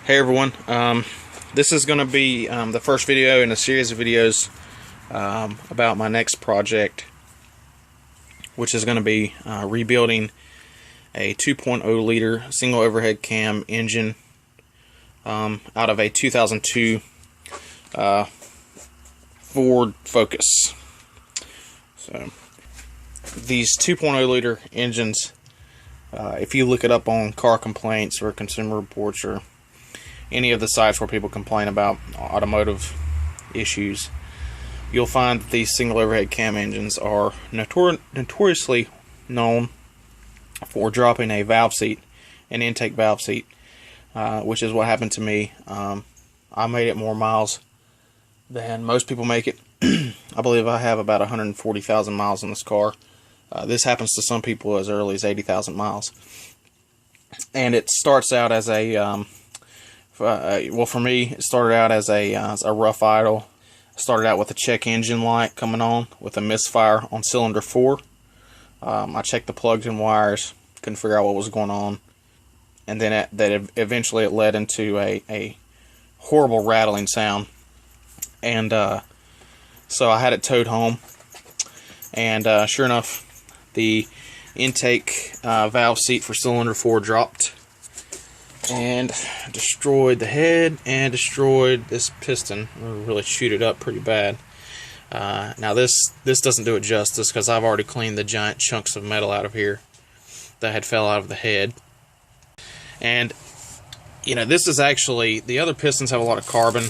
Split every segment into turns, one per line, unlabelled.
Hey everyone, this is going to be the first video in a series of videos about my next project, which is going to be rebuilding a 2.0 liter single overhead cam engine out of a 2002 Ford Focus. So these 2.0 liter engines, if you look it up on car complaints or Consumer Reports or any of the sites where people complain about automotive issues, you'll find that these single overhead cam engines are notoriously known for dropping a valve seat, an intake valve seat, which is what happened to me. I made it more miles than most people make it. I believe I have about 140,000 miles on this car. This happens to some people as early as 80,000 miles. And it starts out as a well, for me, it started out as a rough idle. I started out with a check engine light coming on with a misfire on cylinder 4. I checked the plugs and wires, couldn't figure out what was going on, and then eventually it led into a horrible rattling sound. And so I had it towed home, and sure enough, the intake valve seat for cylinder 4 dropped and destroyed the head and destroyed this piston. Really chewed it up pretty bad. Now this doesn't do it justice, because I've already cleaned the giant chunks of metal out of here that had fell out of the head. And you know, this is actually, the other pistons have a lot of carbon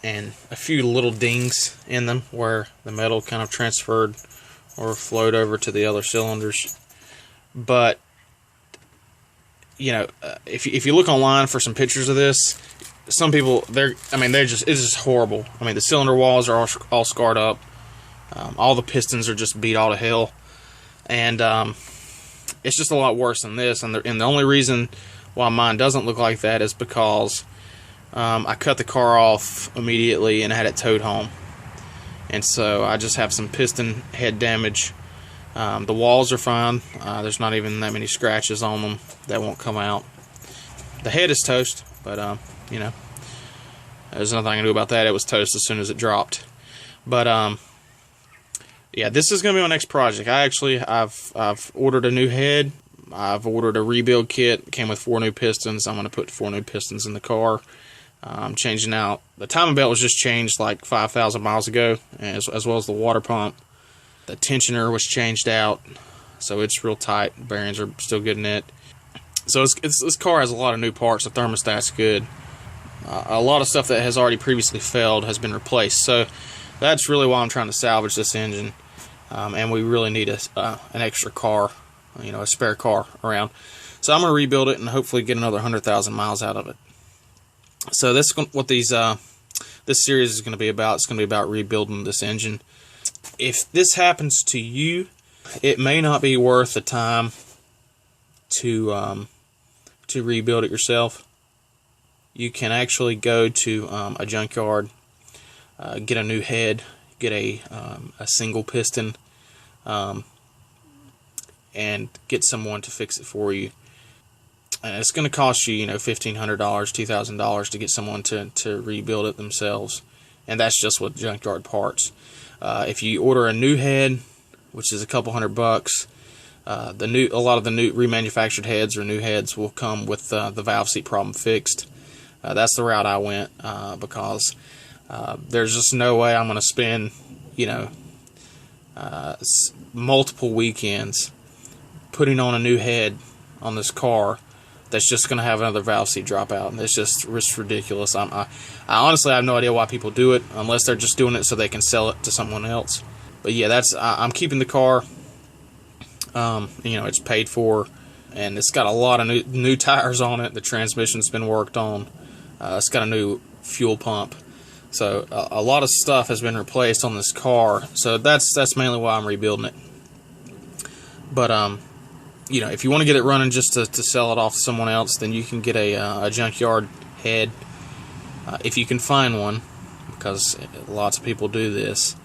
and a few little dings in them where the metal kind of transferred or flowed over to the other cylinders. But you know, if you look online for some pictures of this, some people, it's just horrible. I mean, the cylinder walls are all scarred up. All the pistons are just beat all to hell, and it's just a lot worse than this. And the only reason why mine doesn't look like that is because I cut the car off immediately and had it towed home, and so I just have some piston head damage. The walls are fine. There's not even that many scratches on them that won't come out. The head is toast, but you know, there's nothing I can do about that. It was toast as soon as it dropped. But yeah, this is going to be my next project. I've ordered a new head. I've ordered a rebuild kit. It came with 4 new pistons. I'm going to put 4 new pistons in the car. I'm changing out. The timing belt was just changed like 5,000 miles ago, as well as the water pump. The tensioner was changed out, so it's real tight. Bearings are still good in it. So this car has a lot of new parts. The thermostat's good. A lot of stuff that has already previously failed has been replaced. So that's really why I'm trying to salvage this engine. And we really need an extra car, you know, a spare car around. So I'm going to rebuild it and hopefully get another 100,000 miles out of it. So that's what this series is going to be about. It's going to be about rebuilding this engine. If this happens to you, it may not be worth the time to rebuild it yourself. You can actually go to a junkyard, get a new head, get a single piston, and get someone to fix it for you. And it's going to cost you, $1,500, $2,000 to get someone to rebuild it themselves, and that's just with junkyard parts. If you order a new head, which is a couple $100, a lot of the new remanufactured heads or new heads will come with the valve seat problem fixed. That's the route I went, because there's just no way I'm going to spend multiple weekends putting on a new head on this car that's just going to have another valve seat drop out. And it's ridiculous. I honestly have no idea why people do it, unless they're just doing it so they can sell it to someone else. But yeah, I'm keeping the car. It's paid for, and it's got a lot of new tires on it. The transmission's been worked on. It's got a new fuel pump. So a lot of stuff has been replaced on this car. So that's mainly why I'm rebuilding it. But if you want to get it running just to sell it off to someone else, then you can get a junkyard head, if you can find one, because lots of people do this,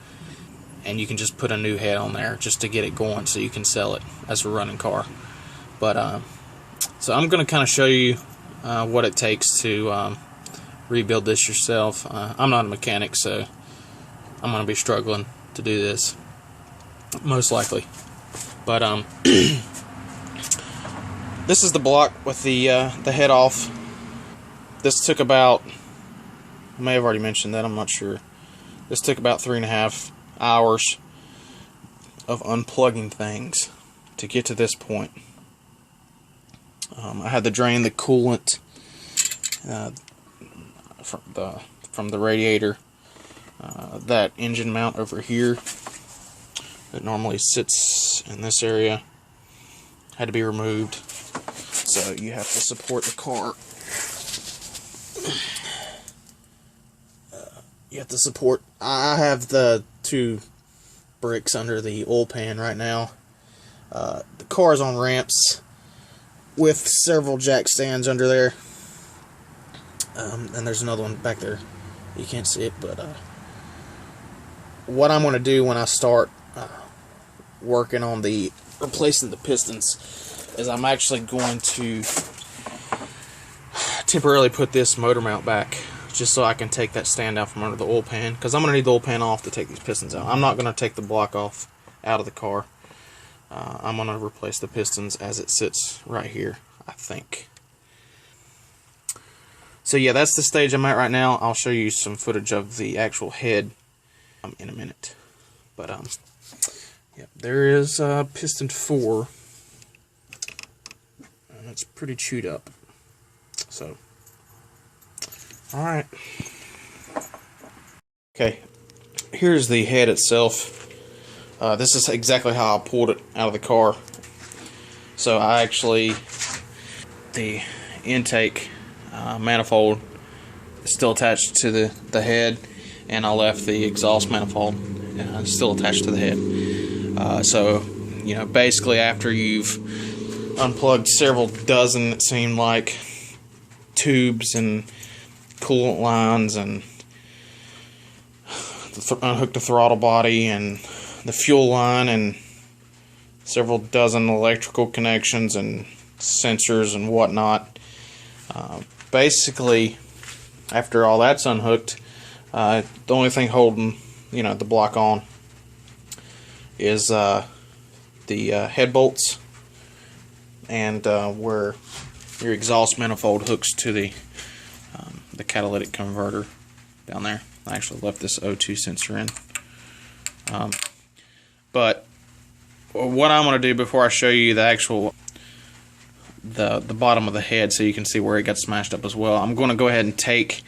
and you can just put a new head on there just to get it going so you can sell it as a running car. But so I'm going to kind of show you what it takes to rebuild this yourself. I'm not a mechanic, so I'm going to be struggling to do this, most likely. But this is the block with the head off. This took about, I may have already mentioned that, I'm not sure. This took about 3.5 hours of unplugging things to get to this point. I had to drain the coolant from the radiator. That engine mount over here that normally sits in this area had to be removed. So you have to support the car. You have to support. I have the 2 bricks under the oil pan right now. The car is on ramps with several jack stands under there. And there's another one back there. You can't see it, but what I'm going to do when I start working on replacing the pistons is I'm actually going to temporarily put this motor mount back just so I can take that stand out from under the oil pan, because I'm going to need the oil pan off to take these pistons out. I'm not going to take the block off out of the car. I'm going to replace the pistons as it sits right here, I think. So yeah, that's the stage I'm at right now. I'll show you some footage of the actual head in a minute. But yeah, there is piston 4. And it's pretty chewed up. So, alright. Okay, here's the head itself. This is exactly how I pulled it out of the car. So I actually, the intake manifold is still attached to the head, and I left the exhaust manifold still attached to the head. So, you know, basically after you've unplugged several dozen, it seemed like, tubes and coolant lines, and unhooked the throttle body and the fuel line and several dozen electrical connections and sensors and whatnot. Basically, after all that's unhooked, the only thing holding, you know, the block on is the head bolts and where your exhaust manifold hooks to the catalytic converter down there. I actually left this O2 sensor in. But what I'm going to do before I show you the actual the bottom of the head, so you can see where it got smashed up as well, I'm going to go ahead and take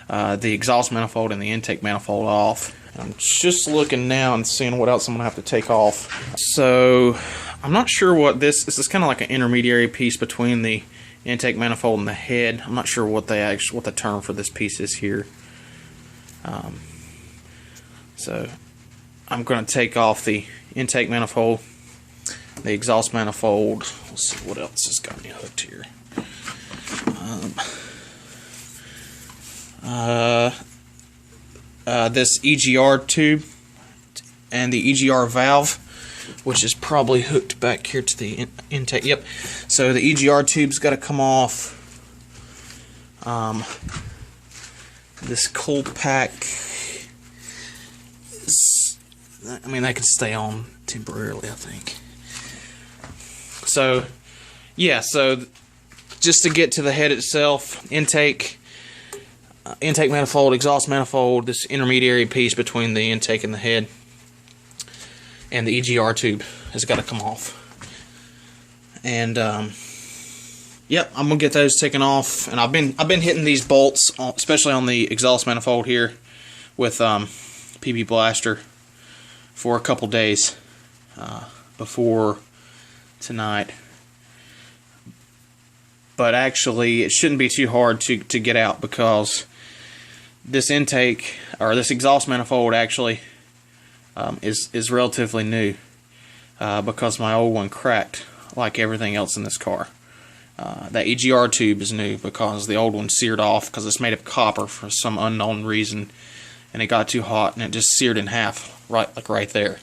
the exhaust manifold and the intake manifold off. I'm just looking now and seeing what else I'm going to have to take off. So I'm not sure what this is. Kind of like an intermediary piece between the intake manifold and the head. I'm not sure what the term for this piece is here. So I'm going to take off the intake manifold, the exhaust manifold. Let's see what else has got me hooked here. This EGR tube and the EGR valve, which is probably hooked back here to the intake. Yep. So the EGR tube's got to come off. This cold pack is, I mean, that can stay on temporarily, I think. So, yeah, so just to get to the head itself, intake manifold, exhaust manifold, this intermediary piece between the intake and the head, and the EGR tube has got to come off. And yep, I'm gonna get those taken off. And I've been hitting these bolts, especially on the exhaust manifold here, with PB Blaster for a couple days before tonight. But actually, it shouldn't be too hard to get out, because this intake, or this exhaust manifold, actually is relatively new, because my old one cracked like everything else in this car. That EGR tube is new because the old one seared off, because it's made of copper for some unknown reason, and it got too hot and it just seared in half, right there.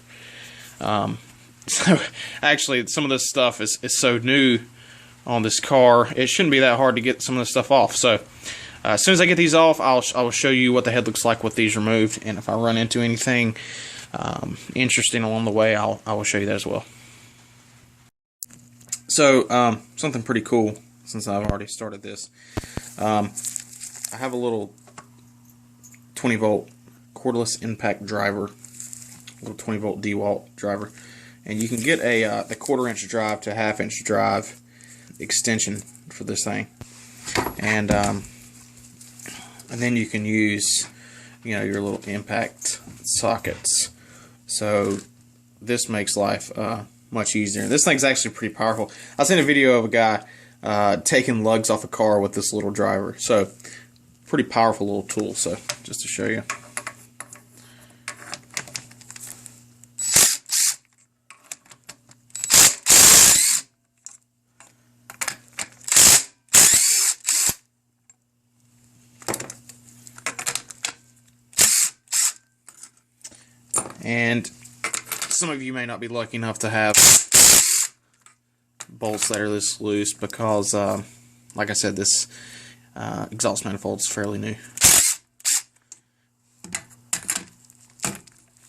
So actually, some of this stuff is so new on this car, it shouldn't be that hard to get some of this stuff off. So as soon as I get these off, I will show you what the head looks like with these removed, and if I run into anything interesting along the way, I will show you that as well. So something pretty cool, since I've already started this. I have a little 20-volt cordless impact driver, a little 20-volt DeWalt driver, and you can get the 1/4-inch drive to 1/2-inch drive extension for this thing, and then you can use, your little impact sockets. So this makes life much easier. This thing's actually pretty powerful. I seen a video of a guy taking lugs off a car with this little driver. So pretty powerful little tool. So just to show you. And some of you may not be lucky enough to have bolts that are this loose because, like I said, this exhaust manifold is fairly new.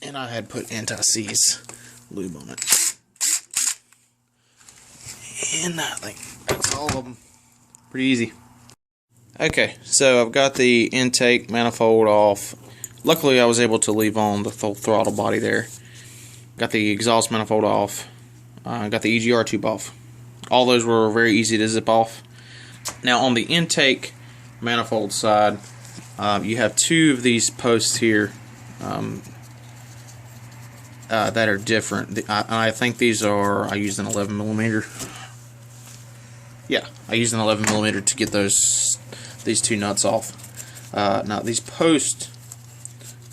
And I had put anti-seize lube on it. And I think that's all of them. Pretty easy. Okay, so I've got the intake manifold off. Luckily, I was able to leave on the full throttle body there. Got the exhaust manifold off. Got the EGR tube off. All those were very easy to zip off. Now, on the intake manifold side, you have two of these posts here that are different. I think these are, I used an 11mm. Yeah, I used an 11mm to get these two nuts off. Now, these posts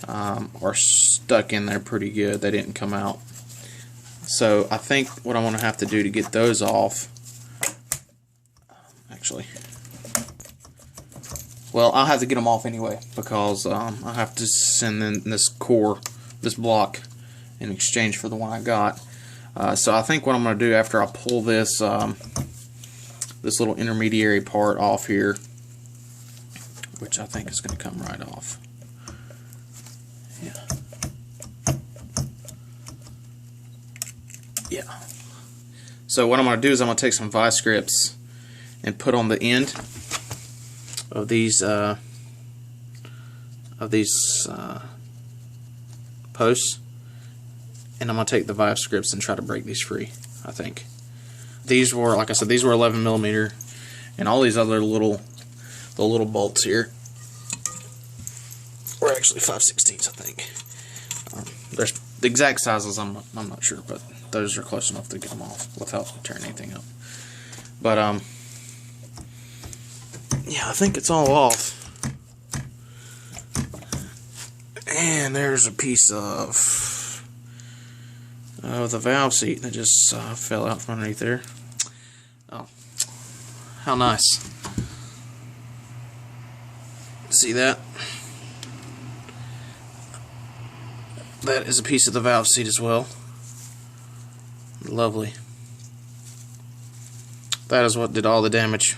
are stuck in there pretty good. They didn't come out. So I think what I'm going to have to do to get those off, actually, well, I'll have to get them off anyway because I have to send in this block in exchange for the one I got. So I think what I'm going to do after I pull this this little intermediary part off here, which I think is going to come right off. Yeah. So what I'm going to do is I'm going to take some vice grips and put on the end of these posts, and I'm going to take the vice grips and try to break these free. I think these were, like I said, these were 11mm, and all these other little bolts here were actually 5/16, I think. There's the exact sizes, I'm not sure, but those are close enough to get them off without tearing anything up. But yeah, I think it's all off. And there's a piece of the valve seat that just fell out from underneath there. Oh, how nice! See that? That is a piece of the valve seat as well. Lovely. That is what did all the damage.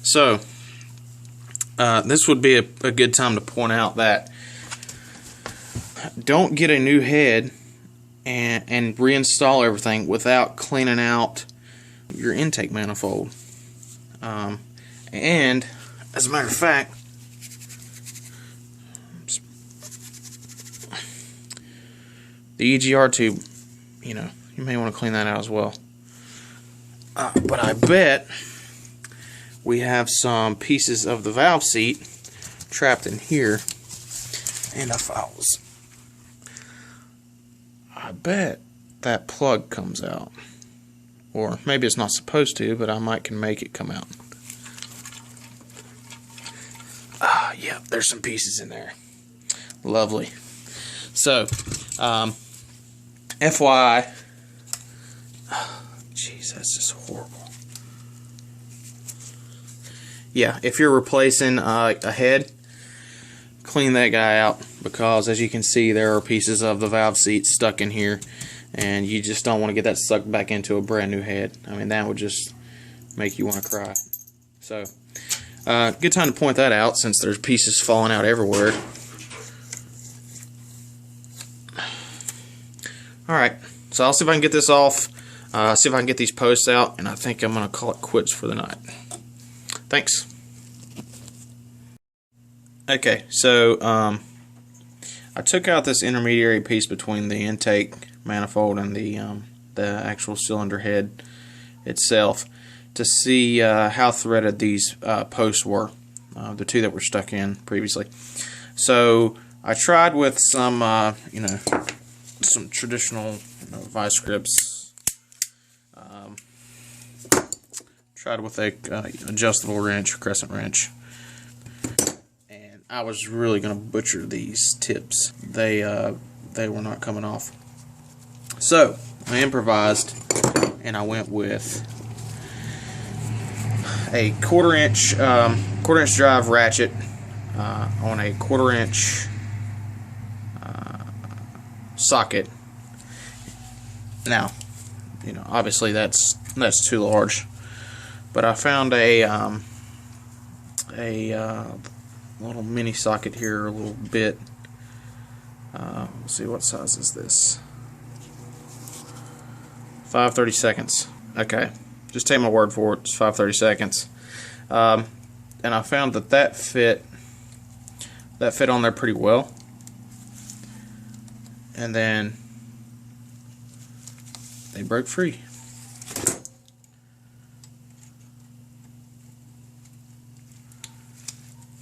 So, this would be a good time to point out that don't get a new head and reinstall everything without cleaning out your intake manifold. And, as a matter of fact, the EGR tube, you may want to clean that out as well. But I bet we have some pieces of the valve seat trapped in here. And I bet that plug comes out. Or maybe it's not supposed to, but I can make it come out. Yeah, there's some pieces in there. Lovely. So, FYI, jeez, that's just horrible. Yeah, if you're replacing a head, clean that guy out, because as you can see, there are pieces of the valve seat stuck in here, and you just don't want to get that sucked back into a brand new head. I mean, that would just make you want to cry. So good time to point that out since there's pieces falling out everywhere. Alright, so I'll see if I can get this off, see if I can get these posts out, and I think I'm going to call it quits for the night. Thanks. Okay, so I took out this intermediary piece between the intake manifold and the actual cylinder head itself to see how threaded these posts were, the two that were stuck in previously. So I tried with some, some traditional vice grips. Tried with a adjustable wrench, crescent wrench, and I was really going to butcher these tips. They were not coming off. So I improvised, and I went with a quarter-inch drive ratchet on a quarter-inch socket. Now, obviously that's too large, but I found a little mini socket here, a little bit. Let's see, what size is this? 5/32. Okay, just take my word for it. It's 5/32. And I found that fit on there pretty well. And then they broke free.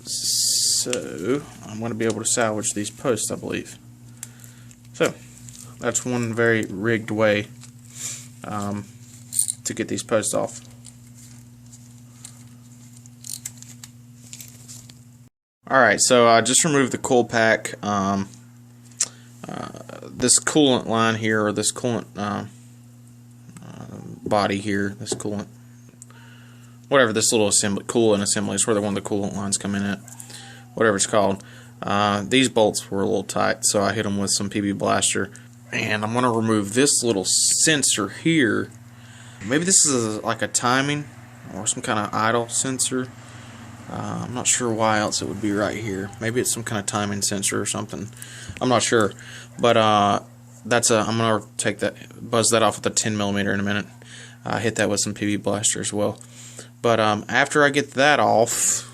So I'm going to be able to salvage these posts, I believe. So that's one very rigged way to get these posts off. Alright, so I just removed the coil pack. This coolant line here, or this coolant body here, this coolant, whatever, this little assembly, coolant assembly is where one of the coolant lines come in at, whatever it's called. These bolts were a little tight, so I hit them with some PB Blaster, and I'm going to remove this little sensor here. Maybe this is like a timing or some kind of idle sensor. I'm not sure why else it would be right here. Maybe it's some kind of timing sensor or something. I'm not sure, but I'm gonna take that, buzz that off with a 10mm in a minute. Hit that with some PB Blaster as well. But after I get that off,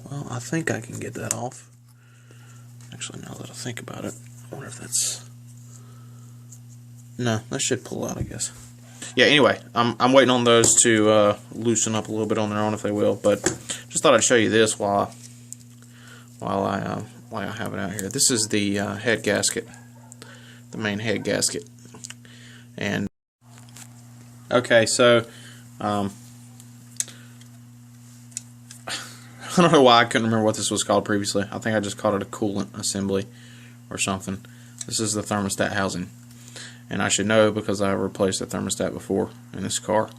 well, I think I can get that off. Actually, now that I think about it, I wonder if that's, no, that should pull out, I guess. Yeah, anyway, I'm waiting on those to loosen up a little bit on their own if they will, but just thought I'd show you this while I have it out here. This is the head gasket, the main head gasket. And okay, so I don't know why I couldn't remember what this was called previously. I think I just called it a coolant assembly or something. This is the thermostat housing. And I should know because I replaced the thermostat before in this car.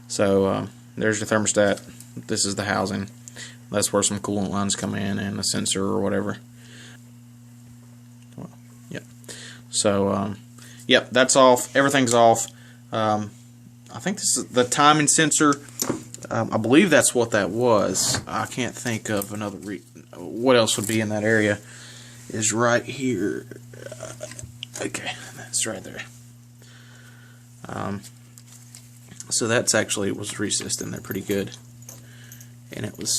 So there's your thermostat. This is the housing. That's where some coolant lines come in and a sensor or whatever. Well, yep. So yep, that's off. Everything's off. I think this is the timing sensor. I believe that's what that was. I can't think of another what else would be in that area. Is right here. Okay, that's right there. So that's actually was recessed in there pretty good, and it was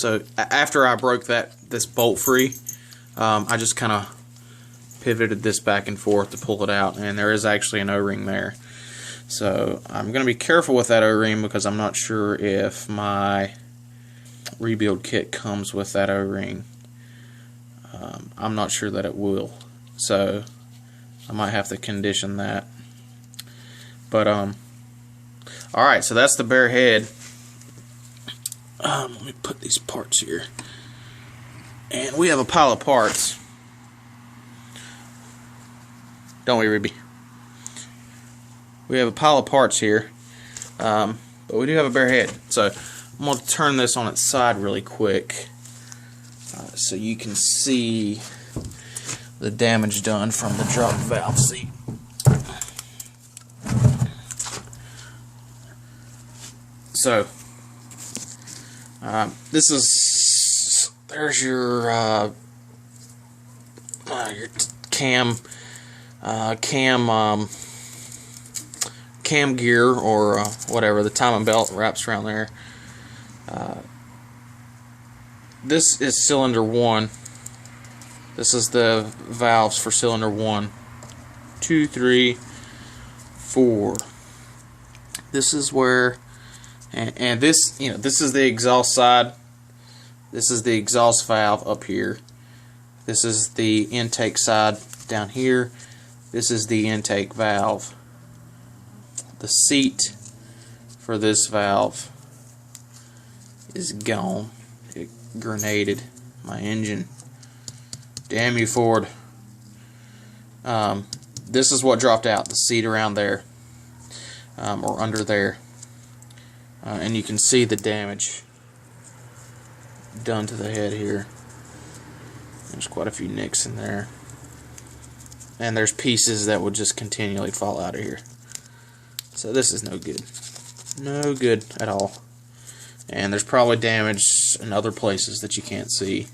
so after I broke this bolt free, I just kind of pivoted this back and forth to pull it out, and there is actually an O-ring there. So I'm going to be careful with that O-ring because I'm not sure if my rebuild kit comes with that O-ring. I'm not sure that it will, so I might have to condition that. But alright, so that's the bare head. Let me put these parts here. And we have a pile of parts. Don't we, Ruby? We have a pile of parts here. But we do have a bare head. So I'm going to turn this on its side really quick so you can see the damage done from the drop valve seat. this is, there's your cam gear, or whatever, the timing belt wraps around there. This is cylinder 1. This is the valves for cylinder 1, 2, 3, 4. This is where, and this, this is the exhaust side. This is the exhaust valve up here. This is the intake side down here. This is the intake valve. The seat for this valve is gone. It grenaded my engine. Damn you, Ford. This is what dropped out, the seat around there, or under there. And you can see the damage done to the head here. There's quite a few nicks in there. And there's pieces that would just continually fall out of here. So this is no good. No good at all. And there's probably damage in other places that you can't see.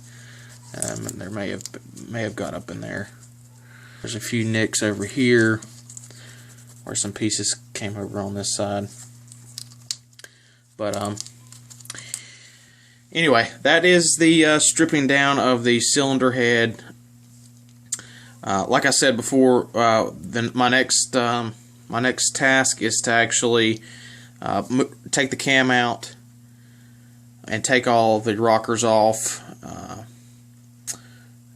And there may have got up in there. There's a few nicks over here where some pieces came over on this side. But anyway, that is the stripping down of the cylinder head. Like I said before, then my next task is to actually take the cam out and take all the rockers off,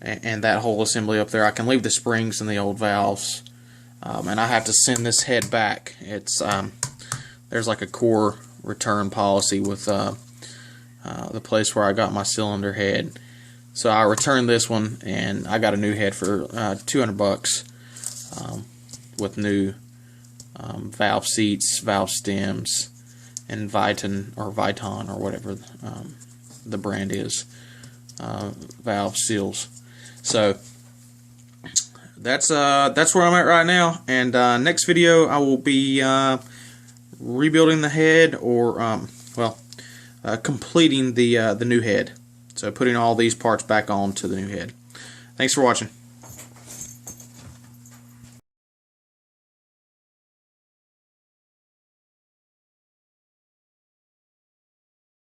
and that whole assembly up there. I can leave the springs and the old valves, and I have to send this head back. It's there's like a core return policy with the place where I got my cylinder head. So I returned this one, and I got a new head for $200 with new valve seats, valve stems, and Viton or whatever the brand is, valve seals. So that's where I'm at right now. And next video I will be rebuilding the head, or completing the new head. So putting all these parts back on to the new head. Thanks for watching.